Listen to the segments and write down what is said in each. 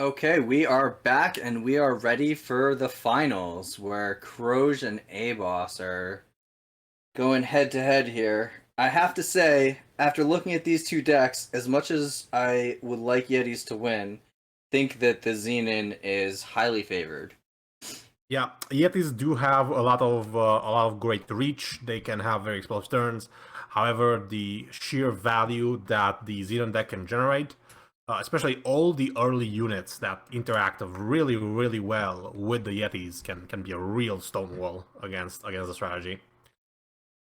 Okay, we are back and we are ready for the finals where Kroge and ABoss are going head to head here. I have to say, after looking at these two decks, as much as I would like Yetis to win, think that the Xenon is highly favored. Yeah, Yetis do have a lot of great reach. They can have very explosive turns. However, the sheer value that the Xenon deck can generate, especially all the early units that interact really, really well with the Yetis, can be a real stonewall against the strategy.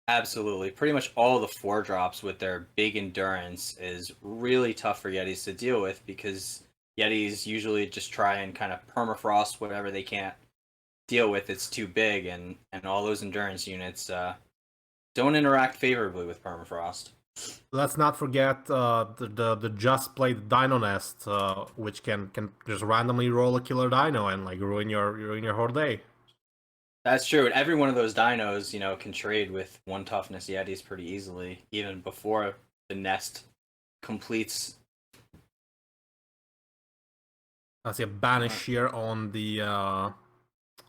Absolutely. Pretty much all the 4 drops with their big endurance is really tough for Yetis to deal with because Yetis usually just try and kind of permafrost whatever they can't deal with. It's too big, and all those endurance units don't interact favorably with permafrost. Let's not forget the just played Dino Nest, which can just randomly roll a killer Dino and like ruin your whole day. That's true. And every one of those dinos, can trade with 1 toughness Yetis pretty easily, even before the nest completes. I see a banish here on the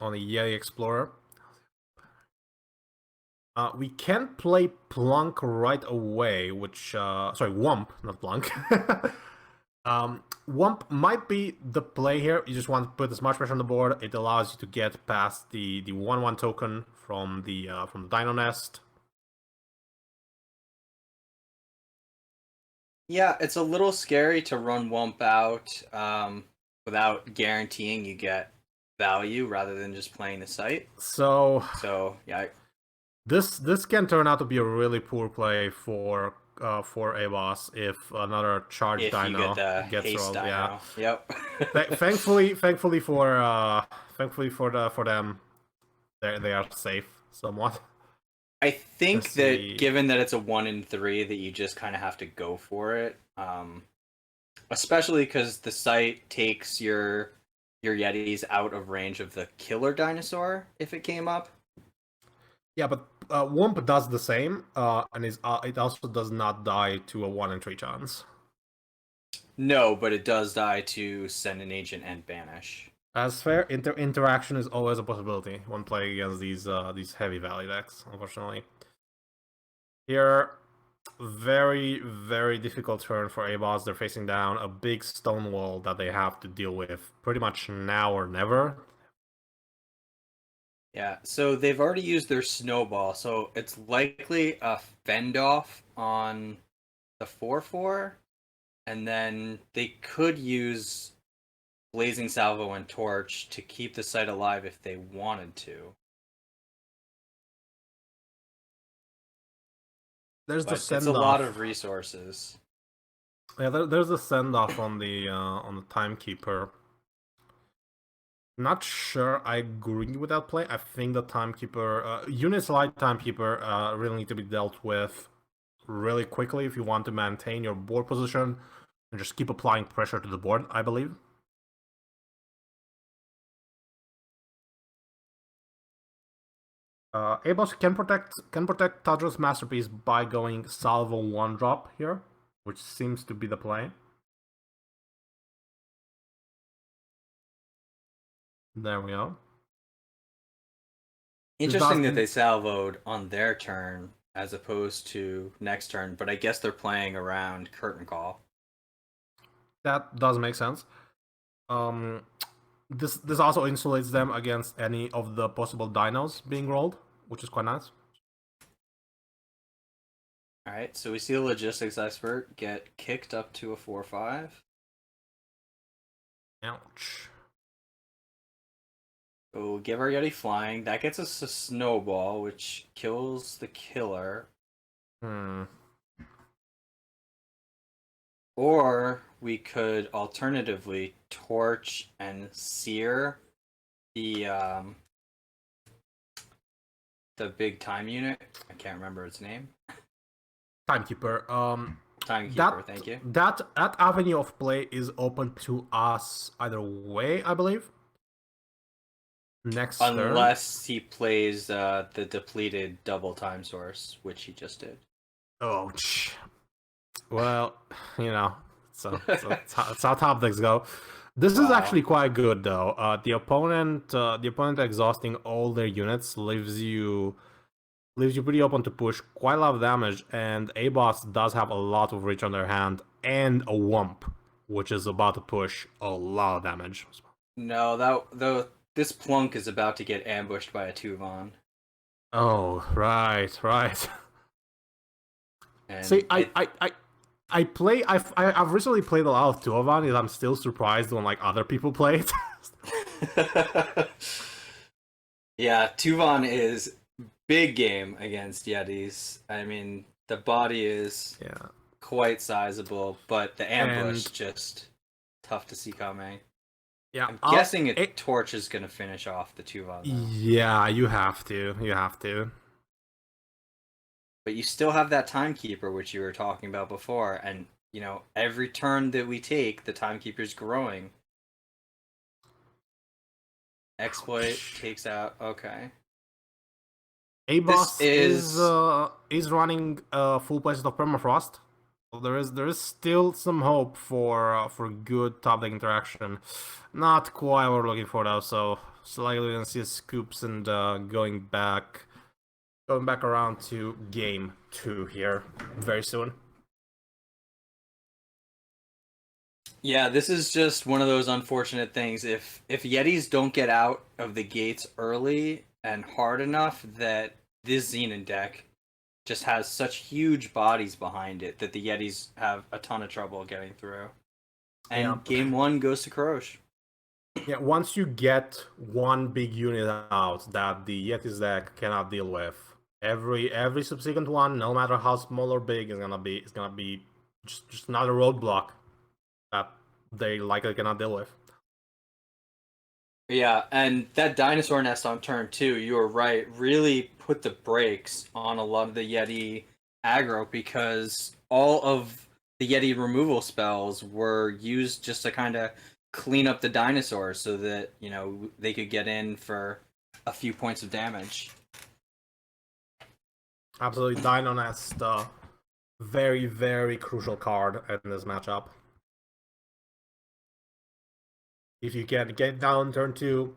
Yeti Explorer. We can play Plunk right away, which sorry, Wump, not Plunk. Wump might be the play here. You just want to put as much pressure on the board. It allows you to get past the 1/1 token from the Dino Nest. Yeah, it's a little scary to run Wump out without guaranteeing you get value rather than just playing the site. So Yeah. this can turn out to be a really poor play for ABoss if another charge If you Dino get the gets haste rolled. Yeah. dino. Yep. Thankfully for them, they are safe somewhat. I think Let's that see. given that it's a 1 in 3, that you just kind of have to go for it. Especially because the site takes your Yetis out of range of the killer dinosaur if it came up. Yeah, but Wump does the same, and it also does not die to a 1 in 3 chance. No, but it does die to send an agent and banish. As fair, interaction is always a possibility when playing against these heavy value decks, unfortunately. Here, very, very difficult turn for ABoss. They're facing down a big stone wall that they have to deal with pretty much now or never. Yeah, so they've already used their snowball, so it's likely a fend off on the 4/4, and then they could use Blazing Salvo and Torch to keep the site alive if they wanted to. There's the But it's a send lot off. of resources. Yeah, there's the send off on the timekeeper. Not sure I agree with that play. I think the timekeeper units like timekeeper really need to be dealt with really quickly if you want to maintain your board position and just keep applying pressure to the board, I believe. ABoss can protect Tadra's Masterpiece by going Salvo 1-drop here, which seems to be the play. There we go. Interesting that they salvoed on their turn as opposed to next turn, but I guess they're playing around Curtain Call. That does make sense. This also insulates them against any of the possible dinos being rolled, which is quite nice. Alright, so we see a logistics expert get kicked up to a 4/5. Ouch. So give our Yeti flying. That gets us a snowball, which kills the killer. Or we could alternatively torch and sear the big time unit. I can't remember its name. Timekeeper. Timekeeper, thank you. That avenue of play is open to us either way, I believe. Next Unless he plays the depleted double time source, which he just did. Ouch. Well, it's how top decks go. This is Wow. actually quite good though. The opponent exhausting all their units leaves you pretty open to push quite a lot of damage, and ABoss does have a lot of reach on their hand and a Wump, which is about to push a lot of damage. No, that though this plunk is about to get ambushed by a Tuvon, Oh, right. and See, I've recently played a lot of Tuovan, and I'm still surprised when like other people play it. yeah, Tuvon is big game against Yetis. I mean, the body is Yeah, quite sizable, but the ambush and just tough to see coming. yeah, I'm guessing a torch is gonna finish off the Tuvon though. yeah, you have to, But you still have that timekeeper, which you were talking about before, and every turn that we take, the timekeeper's growing. Exploit takes out. Okay. This ABoss is is running full places of permafrost. So there is still some hope for good top deck interaction. Not quite what we're looking for though. So slightly gonna see scoops and going back around to game 2 here very soon. yeah. This is just one of those unfortunate things. If Yetis don't get out of the gates early and hard enough, that this Xenon deck just has such huge bodies behind it that the Yetis have a ton of trouble getting through. And Yeah. game 1 goes to Kroge. Yeah, once you get one big unit out that the Yetis deck cannot deal with, every subsequent one, no matter how small or big, is gonna be just another roadblock that they likely cannot deal with. Yeah, and that dinosaur nest on turn 2, you were right, really put the brakes on a lot of the Yeti aggro because all of the Yeti removal spells were used just to kind of clean up the dinosaurs so that, they could get in for a few points of damage. Absolutely, Dino Nest, very very crucial card in this matchup. If you can get down turn 2,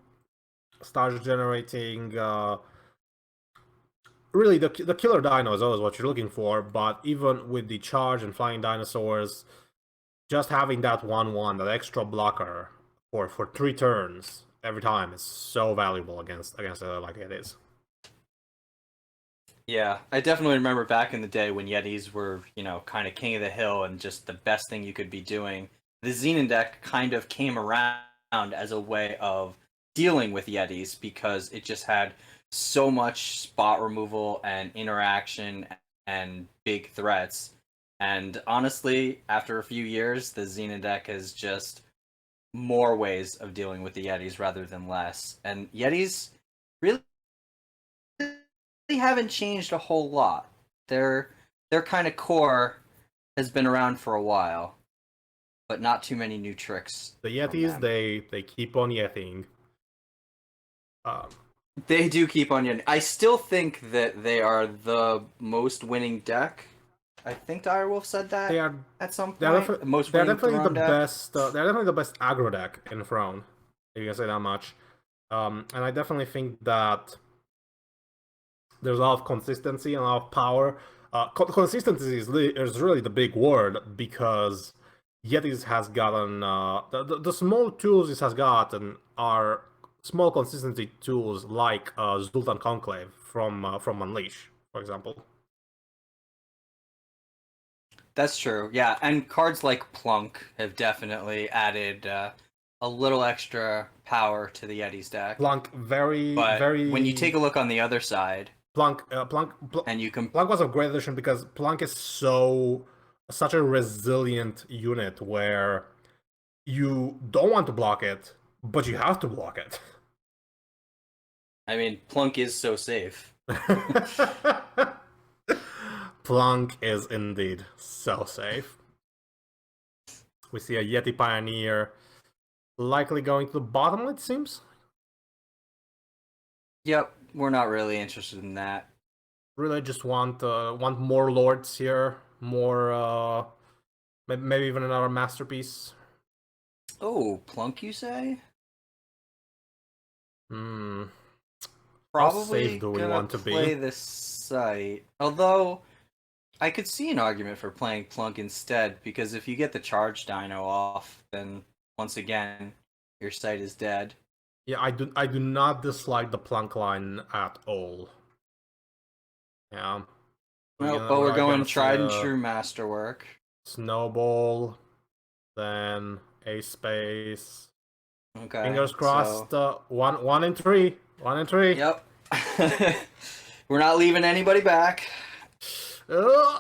start generating. Really, the killer dino is always what you're looking for, but even with the charge and flying dinosaurs, just having that 1/1, that extra blocker for 3 turns every time is so valuable against like it is. Yeah, I definitely remember back in the day when Yetis were, kind of king of the hill and just the best thing you could be doing. The Xenon deck kind of came around as a way of dealing with Yetis because it just had so much spot removal and interaction and big threats. And honestly, after a few years, the Xenon deck has just more ways of dealing with the Yetis rather than less. And Yetis really haven't changed a whole lot. Their kind of core has been around for a while, but not too many new tricks. The from Yetis, them. they keep on yeting. They do keep on yet. I still think that they are the most winning deck. I think Direwolf said that They are at some they're, point. The most they're winning definitely the Throne deck. best. They're definitely the best aggro deck in Throne. If you can say that much. And I definitely think that there's a lot of consistency and a lot of power. Consistency is really the big word because Yetis has gotten the small tools it has gotten are small consistency tools like Zultan Conclave from Unleash, for example. That's true. Yeah, and cards like Plunk have definitely added a little extra power to the Yeti's deck. Plunk very But very when you take a look on the other side, and you can Plunk was a great addition because Plunk is such a resilient unit where you don't want to block it, but you have to block it. I mean, Plunk is so safe. Plunk is indeed so safe. We see a Yeti Pioneer likely going to the bottom, it seems. Yep, we're not really interested in that. Really just want more lords here, more maybe even another masterpiece. Oh, Plunk, you say? Hmm. How safe Probably do we gonna want to be? play this site. Although, I could see an argument for playing Plunk instead, because if you get the charge dino off, then once again, your site is dead. Yeah, I do not dislike the plunk line at all. Yeah. Nope, but we're We're gonna going see tried and a true masterwork. snowball, then a space. Okay, Fingers so, crossed. One in three. One in three. yep. We're not leaving anybody back. Uh,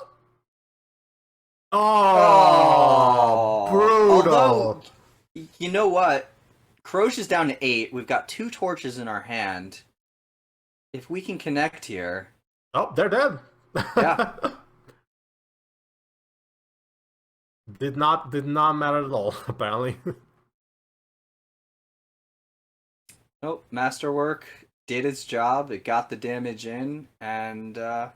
oh, Oh, although, brutal. you know what? Kroge is down to 8. We've got 2 torches in our hand. If we can connect here, Oh, they're dead. yeah. Did not matter at all, apparently. Nope, masterwork did its job. It got the damage in, and yeah,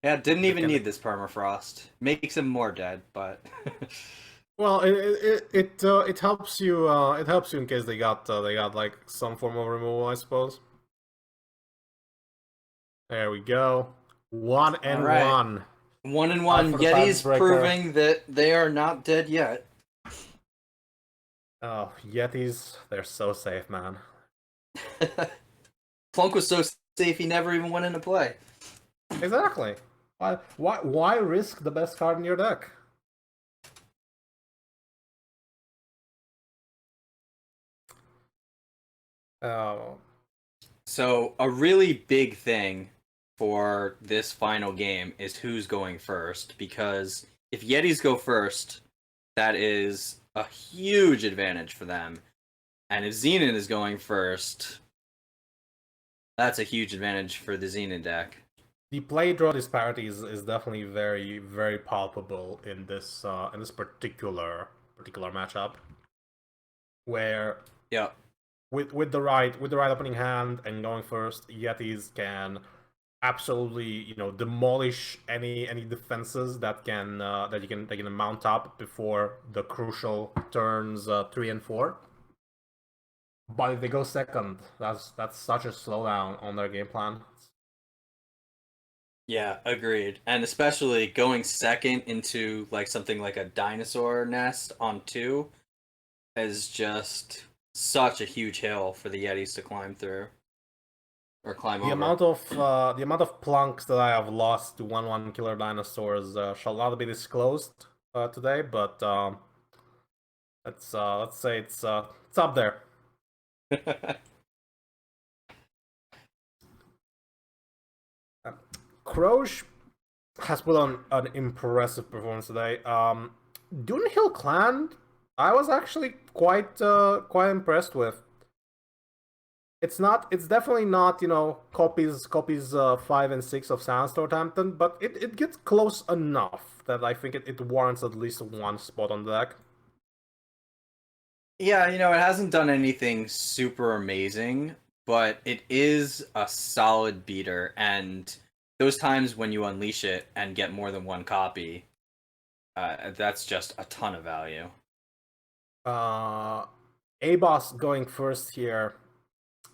didn't They even can need this permafrost. Makes him more dead, but Well, it helps you. It helps you in case they got like some form of removal, I suppose. There we go. One all and right. one. 1 and Fight 1. for the Yeti's tiebreaker. proving that they are not dead yet. Oh, Yetis, they're so safe, man. Plunk was so safe he never even went into play. Exactly. Why risk the best card in your deck? Oh, So, a really big thing for this final game is who's going first, because if Yetis go first, that is a huge advantage for them. And if Xenon is going first, that's a huge advantage for the Xenon deck. the play draw disparity is definitely very very palpable in this particular matchup, where Yep. with the right opening hand and going first, Yetis can absolutely demolish any defenses that you can mount up before the crucial turns 3 and 4. But if they go second, that's such a slowdown on their game plan. Yeah, agreed. And especially going second into like something like a dinosaur nest on 2 is just such a huge hill for the Yetis to climb through or climb The over. amount of plunks that I have lost to 1/1 killer dinosaurs shall not be disclosed today, but let's say it's up there. Kroge has put on an impressive performance today. Dunhill Clan, I was actually quite impressed with. It's definitely not copies 5 and 6 of Sandstorm, but it gets close enough that I think it warrants at least one spot on the deck. Yeah, it hasn't done anything super amazing, but it is a solid beater, and those times when you unleash it and get more than one copy, that's just a ton of value. ABoss going first here,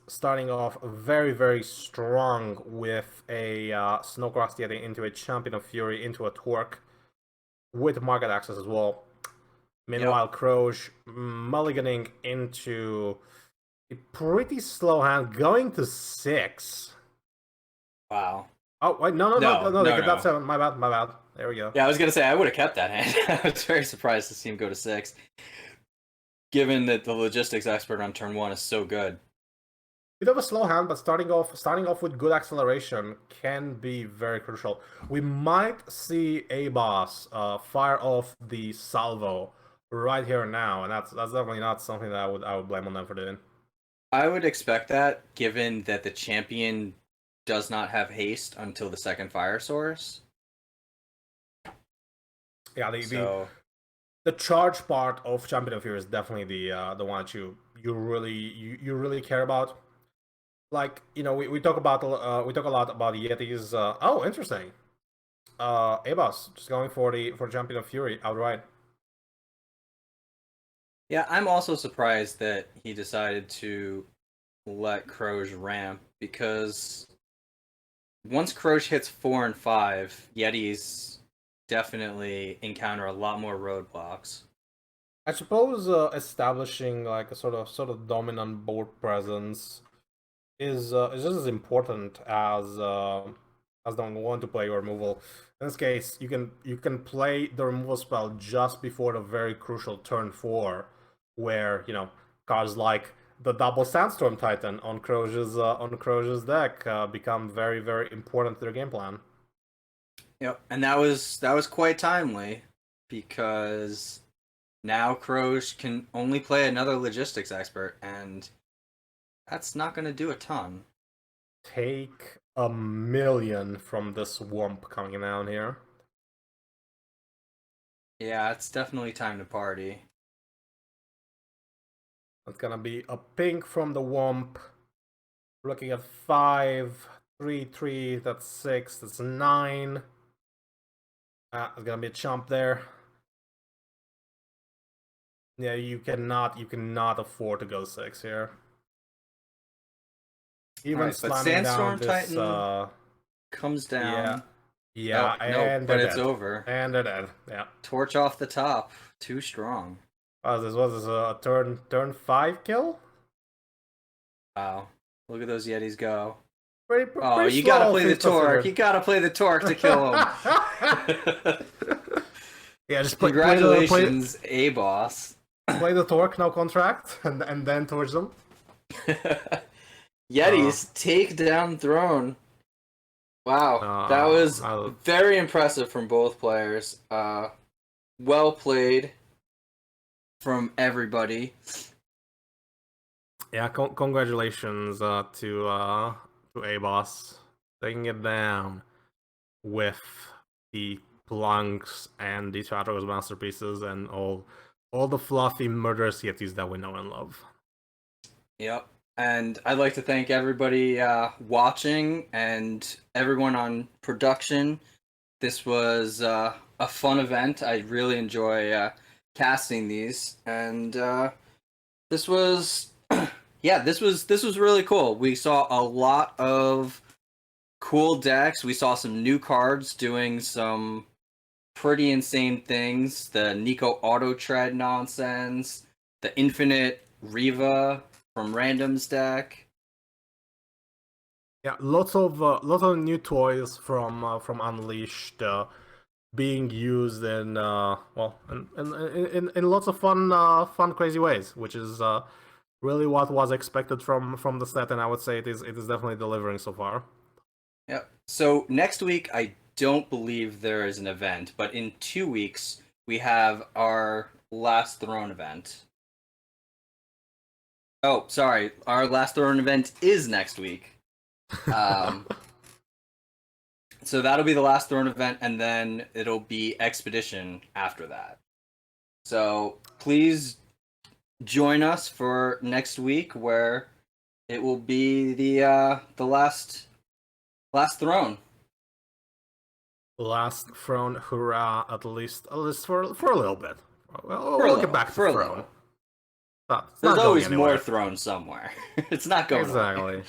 starting off very, very strong with a Snowcross getting into a Champion of Fury, into a Torque, with market access as well. Yep. Meanwhile, Kroge mulliganing into a pretty slow hand, going to 6. Wow. Oh, wait, no, they No, get that no. 7. My bad, my bad. There we go. Yeah, I was gonna say I would have kept that hand. I was very surprised to see him go to 6, given that the logistics expert on turn 1 is so good. Bit of a slow hand, but starting off with good acceleration can be very crucial. We might see ABoss fire off the salvo right here and now, and that's definitely not something that I would blame on them for doing. I would expect that, given that the champion does not have haste until the second fire source. Yeah, So the charge part of Champion of Fury is definitely the one that you really care about. Like, we talk a lot about Yetis. Oh, interesting. ABoss just going for Champion of Fury outright. Yeah, I'm also surprised that he decided to let Kroge ramp because once Kroge hits 4 and 5, Yetis definitely encounter a lot more roadblocks. I suppose establishing like a sort of dominant board presence is just as important as knowing when to play your removal. In this case, you can play the removal spell just before the very crucial turn 4, where cards like the double Sandstorm Titan on Kroge's deck become very important to their game plan. Yep, and that was quite timely because now Kroge can only play another logistics expert, and that's not going to do a ton. Take a million from this Womp coming down here. Yeah, it's definitely time to party. It's gonna be a pink from the Womp. Looking at 5, 3, 3, that's 6, that's 9. There's gonna be a chump there. Yeah, you cannot afford to go 6 here. Even Alright, but slamming down Sandstorm this, Titan comes yeah, down. yeah, Oh, no, and they're but it's dead. over. And they're dead, yeah. Torch off the top. Too strong. Was this a turn 5 kill? Wow. Look at those Yetis go. Oh, Pretty you gotta slow, play the things Torque. You considered. gotta play the Torque to kill him. Yeah, just Congratulations, ABoss. play the torque, no contract, and then towards them. Yetis take down throne. Wow, that was very impressive from both players. Well played from everybody. Yeah, congratulations to ABoss taking it down with the Plunks and the Stratos masterpieces and all the fluffy murderous yetis that we know and love. Yep. And I'd like to thank everybody watching and everyone on production. This was a fun event. I really enjoy casting these, and this was, yeah, this was really cool. We saw a lot of cool decks. We saw some new cards doing some pretty insane things. The Nico Auto Tread nonsense, the Infinite Riva from Random's deck. Yeah, lots of new toys from Unleashed being used in in lots of fun crazy ways, which is really what was expected from the set, and I would say it is definitely delivering so far. Yep. So next week, I don't believe there is an event, but in 2 weeks, we have our Last Throne event. Oh, sorry. Our Last Throne event is next week. Um, so that'll be the Last Throne event, and then it'll be Expedition after that. So please join us for next week, where it will be the last throne. Last throne, hurrah! At least for a little bit. Well, we'll get back to throne. There's not always going more anywhere. thrones somewhere. It's not going away. Exactly.